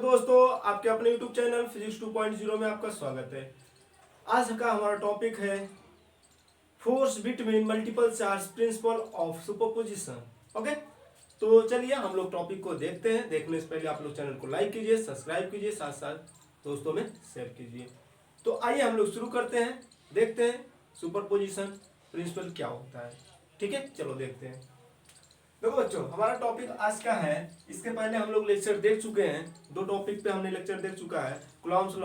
दोस्तों, आपके अपने YouTube चैनल फिजिक्स 2.0 में आपका स्वागत है। आज का हमारा टॉपिक है force between multiple charge principle of superposition. Okay, तो चलिए हम लोग टॉपिक को देखते हैं। देखने से पहले आप लोग चैनल को लाइक कीजिए, सब्सक्राइब कीजिए, साथ साथ दोस्तों में शेयर कीजिए। तो आइए हम लोग शुरू करते हैं, देखते हैं सुपरपोजिशन प्रिंसिपल क्या होता है। ठीक है, चलो देखते हैं। देखो बच्चों, हमारा टॉपिक आज का है, इसके पहले हम लोग लेक्चर देख चुके हैं। दो टॉपिक पे हमने लेक्चर देख चुका है, Coulomb's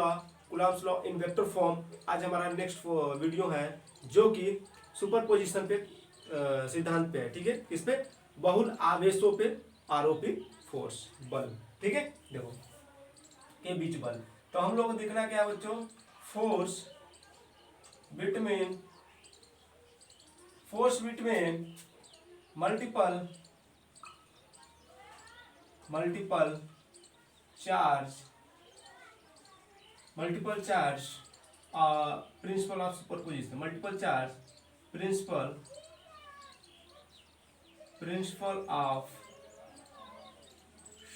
law in vector form. आज हमारा नेक्स्ट वीडियो है जो कि सुपरपोजिशन पे सिद्धांत पे है। ठीक है, किस पे? बहुल आवेशों पे आरोपित फोर्स, बल। ठीक है, देखो के बीच बल। तो हम लोग को देखना क्या है बच्चों, force between multiple charge principle of superposition. Principle of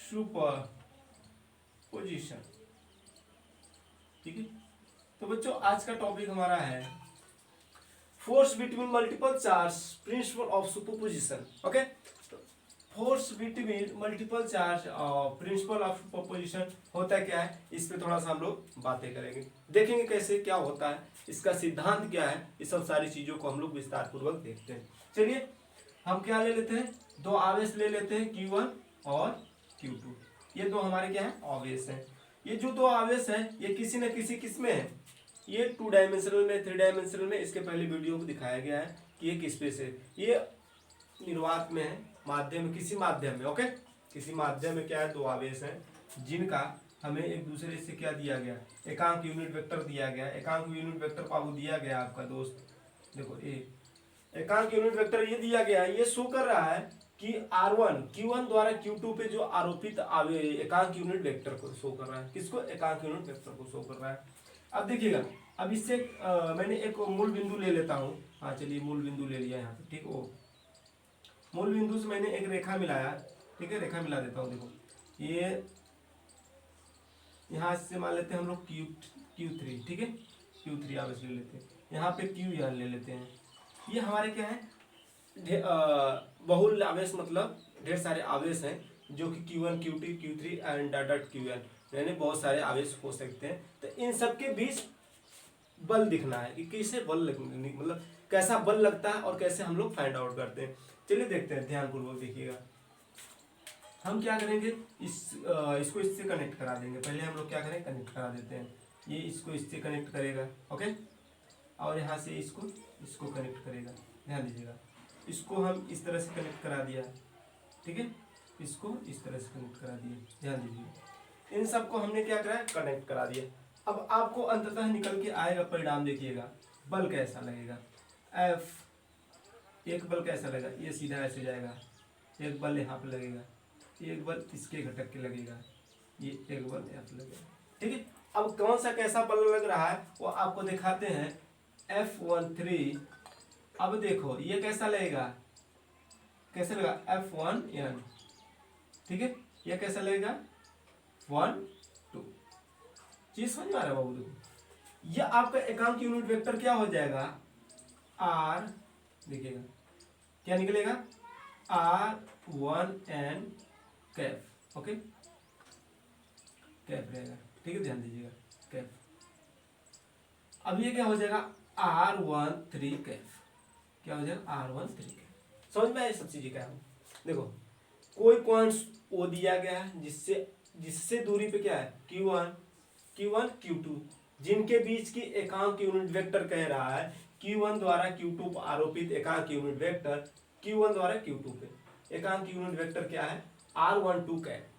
superposition. ठीक है, तो बच्चों आज का टॉपिक हमारा है force between multiple charge principle of superposition. Okay, force between multiple charge principle of superposition होता है क्या है, इस पे थोड़ा सा हम लोग बातें करेंगे, देखेंगे कैसे क्या होता है, इसका सिद्धांत क्या है, ये सब सारी चीजों को हम लोग विस्तार पूर्वक देखते हैं। चलिए हम क्या ले लेते हैं, दो आवेश ले लेते हैं, Q1 और Q2। ये दो हमारे क्या है, आवेश हैं। ये जो दो आवेश हैं ये किसी न किसी किसमें है, ये 2 डायमेंशनल में, 3 डायमेंशनल में। इसके पहले वीडियो को दिखाया गया है कि ये किस पे से, ये निर्वात में है, माध्यम, किसी माध्यम में। ओके, किसी माध्यम में क्या है, दो आवेश हैं जिनका हमें एक दूसरे से क्या दिया गया, एकांक यूनिट वेक्टर दिया गया। एकांक यूनिट वेक्टर बाबू दिया गया आपका दोस्त, देखो एकांक यूनिट वेक्टर ये दिया गया है। ये शो कर रहा है कि R1 Q1 द्वारा Q2 पे जो आरोपित एकांक यूनिट वेक्टर को शो कर रहा है। किसको? एकांक यूनिट वेक्टर को शो कर रहा है। अब देखिएगा, अब इससे मैंने एक मूल बिंदु ले लेता हूँ। हाँ चलिए, मूल बिंदु ले लिया यहाँ पे। ठीक, वो मूल बिंदु से मैंने एक रेखा मिलाया। ठीक है, रेखा मिला देता हूँ। देखो ये यहाँ से मान लेते हैं हम लोग Q3। ठीक है, Q3 आवेश ले लेते हैं, यहाँ पे Q यहाँ ले लेते हैं। ये हमारे क्या है, बहुल आवेश, मतलब ढेर सारे आवेश हैं जो कि Q1 Q2 Q3 and dot Qn, यानी बहुत सारे आवेश हो सकते हैं। तो इन सब के बीच बल दिखना है कि कैसे बल मतलब कैसा बल लगता है और कैसे हम लोग फाइंड आउट करते हैं। चलिए देखते हैं, ध्यानपूर्वक देखिएगा। हम क्या करेंगे, इसको इससे कनेक्ट करा देंगे। पहले हम लोग क्या करें, कनेक्ट करा देते हैं। ये इसको इससे कनेक्ट करेगा, ओके, और यहाँ से इसको कनेक्ट करेगा। ध्यान दीजिएगा, इसको हम इस तरह से कनेक्ट करा दिया। ठीक है, इसको इस तरह से कनेक्ट करा दिया। ध्यान दीजिए, इन सबको हमने क्या करा, कनेक्ट करा दिया। अब आपको अंततः निकल के आएगा परिणाम, देखिएगा बल कैसा लगेगा। F एक बल कैसा लगेगा, ये सीधा ऐसे जाएगा, एक बल यहाँ पे लगेगा, एक बल इसके घटक के लगेगा, ये एक बल यहाँ पे लगेगा। ठीक है, अब कौन सा कैसा बल लग रहा है वो आपको दिखाते हैं। F13, अब देखो ये कैसा लगेगा, कैसे लगा, F1N। ठीक है, ये कैसा लगेगा, 1 2। चीज समझ में आ रहा है बाबू? देखो ये आपका एकांक यूनिट वेक्टर क्या हो जाएगा, R, देखिएगा क्या निकलेगा, R1N कैफ। ओके, कैफ रहेगा। ठीक है, ध्यान दीजिएगा, कैफ। अब ये क्या हो जाएगा, R13 कैफ। क्या हो जाएगा, R13 कैफ। समझ में आए सब चीजें क्या है? देखो कोई पॉइंट्स वो दिया गया है जिससे दूरी पे क्या है, Q1 Q2, जिनके बीच की एकांक यूनिट वेक्टर कह रहा है Q1 द्वारा Q2 पर आरोपित एकांक यूनिट वेक्टर Q1 द्वारा Q2 पे एकांक यूनिट वेक्टर क्या है, R12 का है।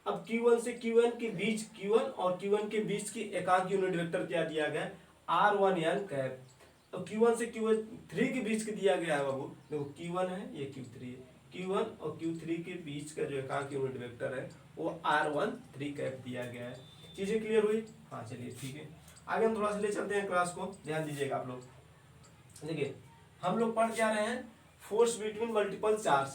अब Q1 से Qn के बीच, Q1 और Q1 के बीच की एकांक यूनिट वेक्टर क्या दिया गया, R1N कैप। तो Q1 से Q3 के बीच के दिया गया है बाबू, देखो Q1 है, ये Q3 है। Q1 और Q3 के बीच का जो एकांक यूनिट वेक्टर है वो R13 कैप दिया गया है। चीजें क्लियर हुई? हाँ चलिए ठीक है, आगे हम थोड़ा सा ले चलते हैं क्लास को। ध्यान दीजिएगा आप लोग, देखिए हम लोग पढ़ क्या रहे हैं, फोर्स बिटवीन मल्टीपल चार्ज,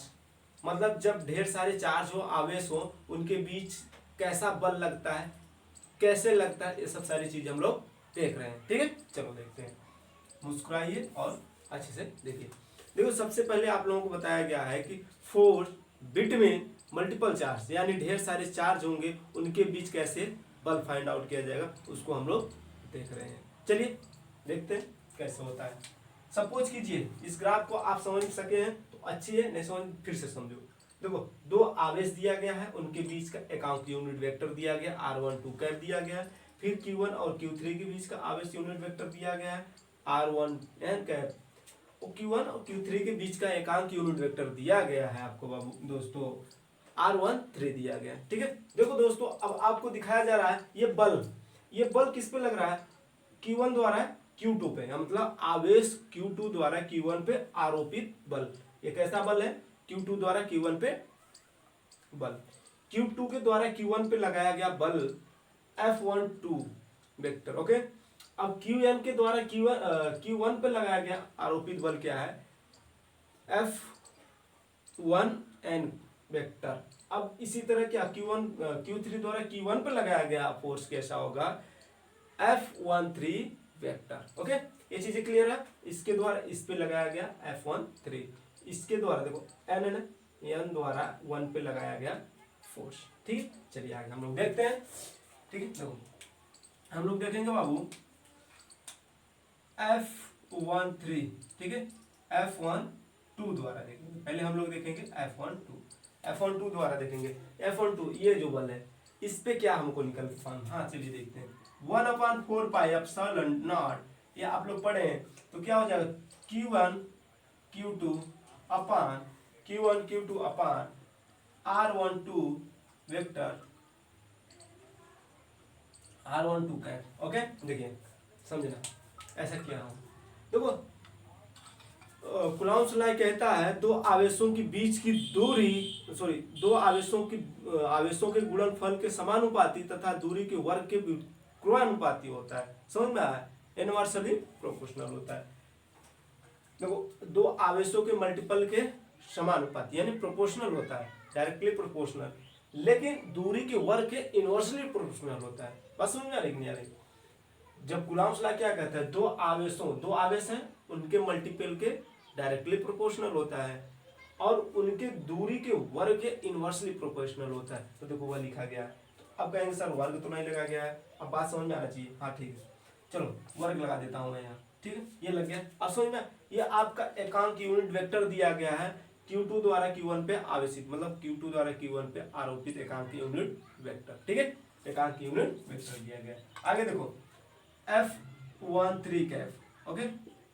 मतलब जब ढेर सारे चार्ज हो, आवेश हो, उनके बीच कैसा बल लगता है, कैसे लगता है, ये सब सारी चीजें हम लोग देख रहे हैं। ठीक है, चलो देखते हैं। मुस्कुराइए और अच्छे से देखिए। देखो सबसे पहले आप लोगों को बताया गया है कि फोर्स बिटवीन मल्टीपल चार्ज, यानी ढेर सारे चार्ज होंगे उनके बीच कैसे बल फाइंड आउट किया जाएगा, उसको हम लोग देख रहे हैं। चलिए देखते हैं कैसे होता है। सपोज कीजिए इस ग्राफ को आप समझ सके हैं तो अच्छी है, नहीं समझ फिर से समझो। देखो दो आवेश दिया गया है, उनके बीच का एकांक यूनिट वेक्टर दिया गया r12 कैप दिया गया है। फिर q1 और q3 के बीच का आवेश यूनिट वेक्टर दिया गया है r1n कैप। Q1 और Q3 के बीच का एकांक यूनिट वेक्टर दिया गया है आपको बाबू दोस्तों r13 दिया गया है। ठीक है, देखो दोस्तों अब आपको दिखाया जा रहा है ये बल किस पे लग रहा है, Q1 द्वारा Q2 पे, मतलब आवेश Q2 द्वारा Q1 पे आरोपित बल। ये कैसा बल है, Q2 द्वारा Q1 पे बल। Q2 के द्वारा Q1 पे लगाया गया बल F12 वेक्टर। ओके, अब Qn के द्वारा Q1 पे लगाया गया आरोपित बल क्या है, F1n वेक्टर। अब इसी तरह क्या Q3 द्वारा Q1 पे लगाया गया फोर्स कैसा होगा, F13 वेक्टर। ओके, ये चीजें क्लियर है। इसके द्वारा इस पे लगाया गया F13, इसके द्वारा देखो n द्वारा 1 पे लगाया गया फोर्स। ठीक, चलिए आगे हम लोग देखते हैं। ठीक है, देखो हम लोग देखेंगे बाबू F13, ठीक है, F12 द्वारा देखेंगे। पहले हम लोग देखेंगे F12 द्वारा देखेंगे। F12 ये जो बल है इस पे क्या हमको निकल के फॉर्म, हाँ चलिए देखते हैं। 1/4 पाई एप्सिलॉन नॉट, ये आप लोग पढ़े हैं तो क्या हो जाएगा, Q1 Q2 अपान R12 vector R12 cap. Okay, देखिए समझना ऐसा क्या हो। देखो कुलॉम्ब्स लॉ कहता है दो आवेशों के बीच की दूरी, दो आवेशों के गुणनफल के समानुपाती तथा दूरी के वर्ग के क्रमानुपाती होता है। समझ में आया, इनवर्सली प्रोपोर्शनल होता है। देखो दो आवेशों के मल्टीपल के समानुपाती यानी प्रोपोर्शनल होता है, डायरेक्टली प्रोपोर्शनल, लेकिन दूरी के वर्ग के इनवर्सली प्रोपोर्शनल होता है। बस समझ में आ रही है। जब कुलॉम्ब्स लॉ क्या कहता है, दो आवेश हैं उनके मल्टीपल के डायरेक्टली प्रोपोर्शनल होता है और उनके दूरी के वर्ग के इनवर्सली प्रोपोर्शनल होता है। तो देखो वह लिखा गया है। तो अब कहेंगे सर वर्ग तो नहीं लगा गया है, अब बात समझ में आना चाहिए। हाँ ठीक है, चलो वर्ग लगा देता हूँ मैं यहाँ। ठीक है, ये लग गया। अब समझ में, ये आपका एकांक यूनिट वेक्टर दिया गया है Q2 द्वारा Q1 पे आवेशित, मतलब Q2 द्वारा Q1 पे आरोपित एकांक यूनिट वेक्टर। ठीक है, एकांक यूनिट वेक्टर दिया गया। आगे देखो F13 Kaif. Okay,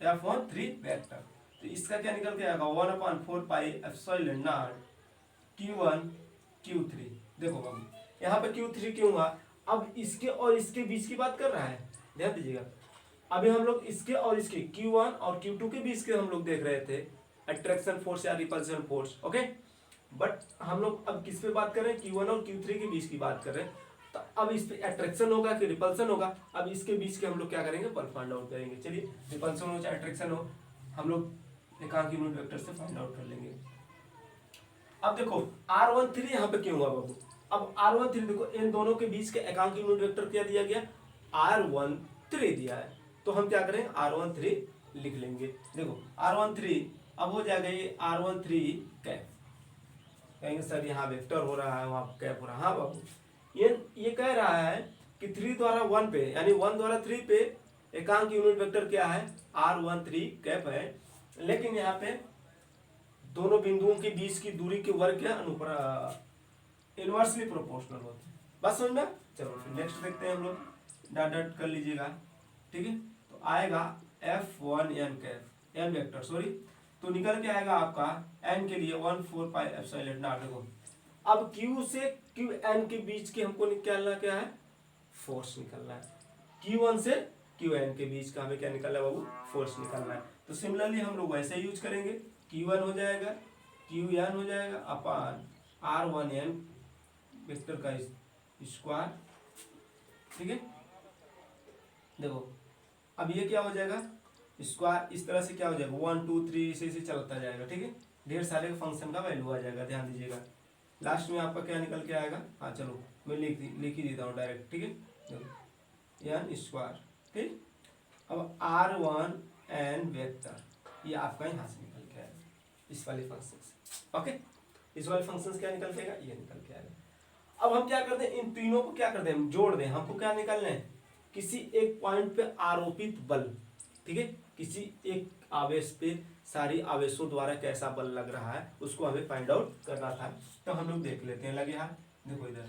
F13 vector, तो इसका क्या निकल के आएगा, 1/4 pi epsilon not Q1 Q3। देखो बाबू यहाँ पे Q3 क्यों हुआ, अब इसके और इसके बीच की बात कर रहा है, ध्यान दीजिएगा। अभी हम लोग इसके और इसके Q1 और Q2 के बीच के हम लोग देख रहे थे अट्रैक्शन फोर्स या रिपल्सन फोर्स। ओके, बट हम लोग अब किस पे बात कर रहे हैं, Q1 और Q3 के बीच की बात कर रहे हैं। तो अब इस पे अट्रैक्शन होगा कि रिपल्सन होगा, अब इसके बीच के हम लोग क्या करेंगे, बल फाइंड आउट करेंगे। चलिए रिपल्सन हो चाहे अट्रैक्शन हो, हम लोग एकांक यूनिट वेक्टर से फाइंड आउट कर लेंगे। अब देखो R13 यहाँ पे क्यों हुआ बाबू, अब R13 देखो इन दोनों के बीच के एकांक यूनिट वेक्टर क्या दिया गया, R13 दिया है, तो हम क्या करेंगे R13 लिख लेंगे। देखो R13 अब हो जाएगा ये R13 कैप, कहेंगे सर यहाँ वेक्टर हो रहा है वहाँ कैप हो रहा है। हाँ बाबू, ये कह रहा है कि 3 द्वारा 1 पे यानी 1 द्वारा 3 पे एकांक यूनिट वेक्टर क्या है, R13 कैप है, लेकिन यहाँ पे दोनों बिंदुओं के बीच की दूरी के वर्ग क्या इनवर्सली प्रोपोर्शनल होते हैं। बस समझ में। चलो फिर नेक्स्ट देखते हैं हम लोग, डॉट डॉट कर लीजिएगा। ठीक है, तो आएगा F1n कैप n वेक्टर तो निकल के आएगा आपका n के लिए 1/4 पाई एप्सिलॉन नॉट। देखो अब Q से Qn के बीच के हमको निकालना क्या है, फोर्स निकालना है। Q1 से Qn के बीच का हमें क्या निकालना है बाबू, फोर्स निकालना है। तो सिमिलरली हम लोग वैसे यूज करेंगे, Q1 हो जाएगा Qn हो जाएगा अपान R1n वेक्टर का स्क्वायर। ठीक है, देखो अब ये क्या हो जाएगा, स्क्वायर इस तरह से क्या हो जाएगा 1 2 3 इसे चलता जाएगा। ठीक है, ढेर सारे फंक्शन का वैल्यू आ जाएगा, ध्यान दीजिएगा। लास्ट में आपका क्या निकल के आएगा, हाँ चलो मैं लिख ही देता हूँ डायरेक्ट, ठीक है, देखो एन स्क्वायर, ठीक। अब R1 एन वेक्टर, ये आपका यहाँ से निकल के आएगा इस वाले फंक्शन से, ओके। इस वाले फंक्शन से क्या निकल के आएगा, ये निकल के आएगा। अब हम क्या करते हैं, इन तीनों को क्या करते हैं, जोड़ दें। हमको क्या निकालना है, किसी एक पॉइंट पे आरोपित बल, ठीक है, किसी एक आवेश पे सारी आवेशों द्वारा कैसा बल लग रहा है उसको हमें फाइंड आउट करना था। तो हम लोग देख लेते हैं, लगे हाथ, देखो इधर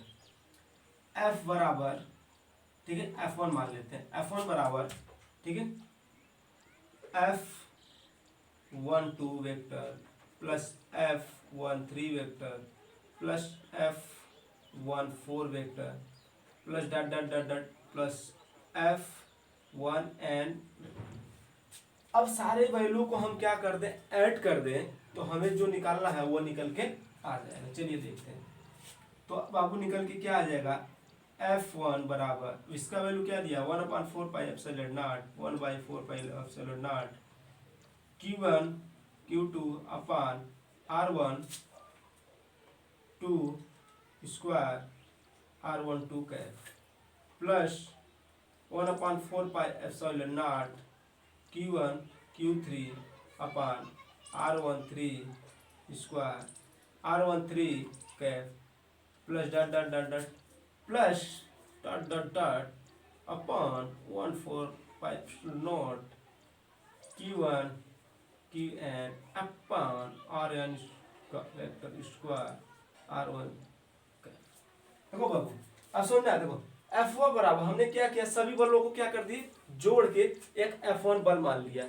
F बराबर, ठीक है, F1 मान लेते हैं, F1 बराबर, ठीक है, F12 vector plus F13 vector plus F14 vector plus dot dot dot dot plus F1n। अब सारे वैल्यू को हम क्या कर दें, ऐड कर दें, तो हमें जो निकालना है वो निकल के आ जाएगा। चलिए देखते हैं। तो बाबू निकल के क्या आ जाएगा, F1 बराबर, इसका वैल्यू क्या दिया, 1/4 pi epsilon not, 1/4 pi epsilon not Q1 Q2 upon R1 2 square R12 cap plus 1/4 pi epsilon not Q1 Q3 upon R13 square R13 cap plus dot dot dot dot plus dot dot dot upon 1/4 pi epsilon not Q1 Qn upon Rn का vector square R1। देखो बाबू, अब समझना, देखो F1 बराबर, हमने क्या किया, सभी बलों को क्या कर दी, जोड़ के एक F1 बल मान लिया,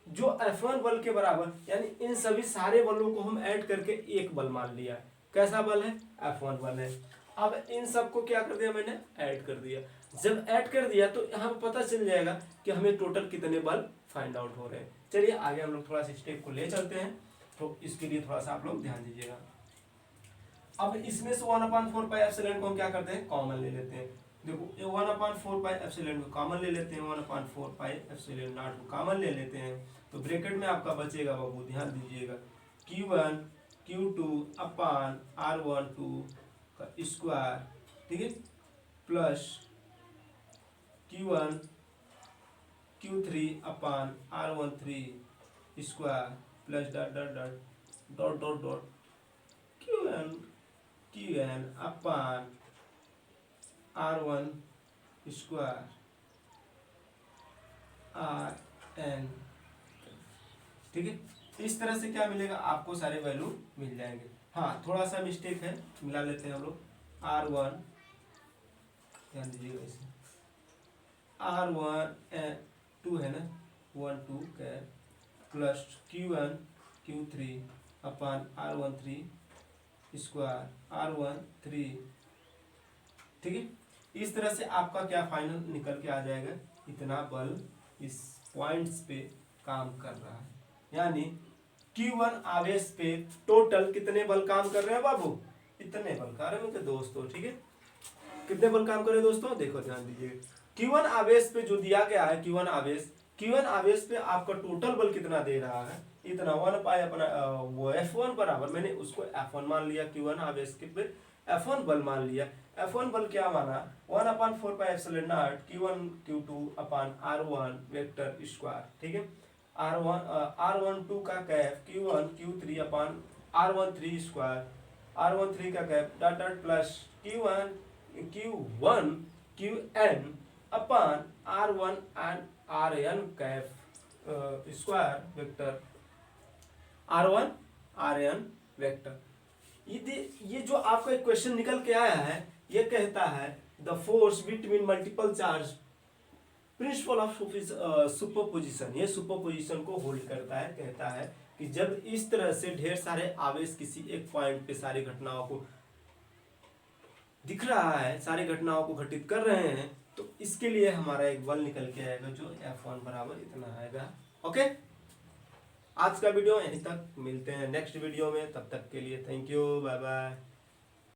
जो F1 बल के बराबर, यानी इन सभी सारे बलों को हम ऐड करके एक बल मान लिया। कैसा बल है, F1 बल है। अब इन सबको क्या कर दिया, मैंने ऐड कर दिया। जब ऐड कर दिया तो यहाँ पता चल जाएगा कि हमें टोटल कितने बल फाइंड आउट हो रहे हैं। चलिए आगे हम लोग थोड़ा सा स्टेप को ले चलते हैं, तो इसके लिए थोड़ा सा आप लोग ध्यान दीजिएगा। अब इसमें से 1/4 पाई एप्सिलॉन को हम क्या करते हैं, कॉमन ले लेते हैं। देखो ये 1/4 पाई एप्सिलॉन को कॉमन ले लेते हैं, 1/4 पाई एप्सिलॉन नॉट को कॉमन ले लेते हैं, तो ब्रैकेट में आपका बचेगा बाबू, ध्यान दीजिएगा, Q1 Q2 अपान R12 का स्क्वायर, ठीक है, प्लस Q1 Q3 अपान R13 square plus dot dot dot dot dot dot Qn अपान R1 स्क्वायर Rn, ठीक है। इस तरह से क्या मिलेगा, आपको सारे वैल्यू मिल जाएंगे। हाँ थोड़ा सा मिस्टेक है, मिला लेते हैं हम लोग, R1, ध्यान दीजिएगा इसे, R1 2 है ना, 1 2 कैप प्लस Q1 Q3 अपान R13 स्क्वायर R13, ठीक है। इस तरह से आपका क्या फाइनल निकल के आ जाएगा, इतना बल इस पॉइंट्स पे काम कर रहा है, यानी Q1 आवेश पे टोटल कितने बल काम कर रहे हैं बाबू, इतने बल कर रहे हैं मेरे दोस्तों, ठीक है। कितने बल काम कर रहे हैं दोस्तों, देखो ध्यान दीजिए, Q1 आवेश पे जो दिया गया है, Q1 आवेश पे आपका टोटल बल कितना दे रहा है, इतना 1 पाई अपना वो F1 बराबर, मैंने उसको F1 मान लिया, Q1 आवेश के पे F1 बल मान लिया। F1 बल क्या माना, 1/4 pi epsilon not Q1 Q2 upon R1 vector square, ठीक है, R12 का कैप Q1 Q3 अपान R13 स्क्वायर, R13 का cap dot dot plus Q1 Qn upon R1 and Rn cap square vector R1 Rn vector. ये जो आपका question निकल के आया है, ये कहता है the force between multiple charge, principle of superposition, ये सुपरपोजिशन को होल्ड करता है। कहता है कि जब इस तरह से ढेर सारे आवेश किसी एक पॉइंट पे सारी घटनाओं को दिख रहा है, सारी घटनाओं को घटित कर रहे हैं, तो इसके लिए हमारा एक बल निकल के आएगा जो F1 बराबर इतना आएगा। ओके, आज का वीडियो यहीं तक, मिलते हैं नेक्स्ट वीडियो में, तब तक के लिए थैंक यू, बाय बाय।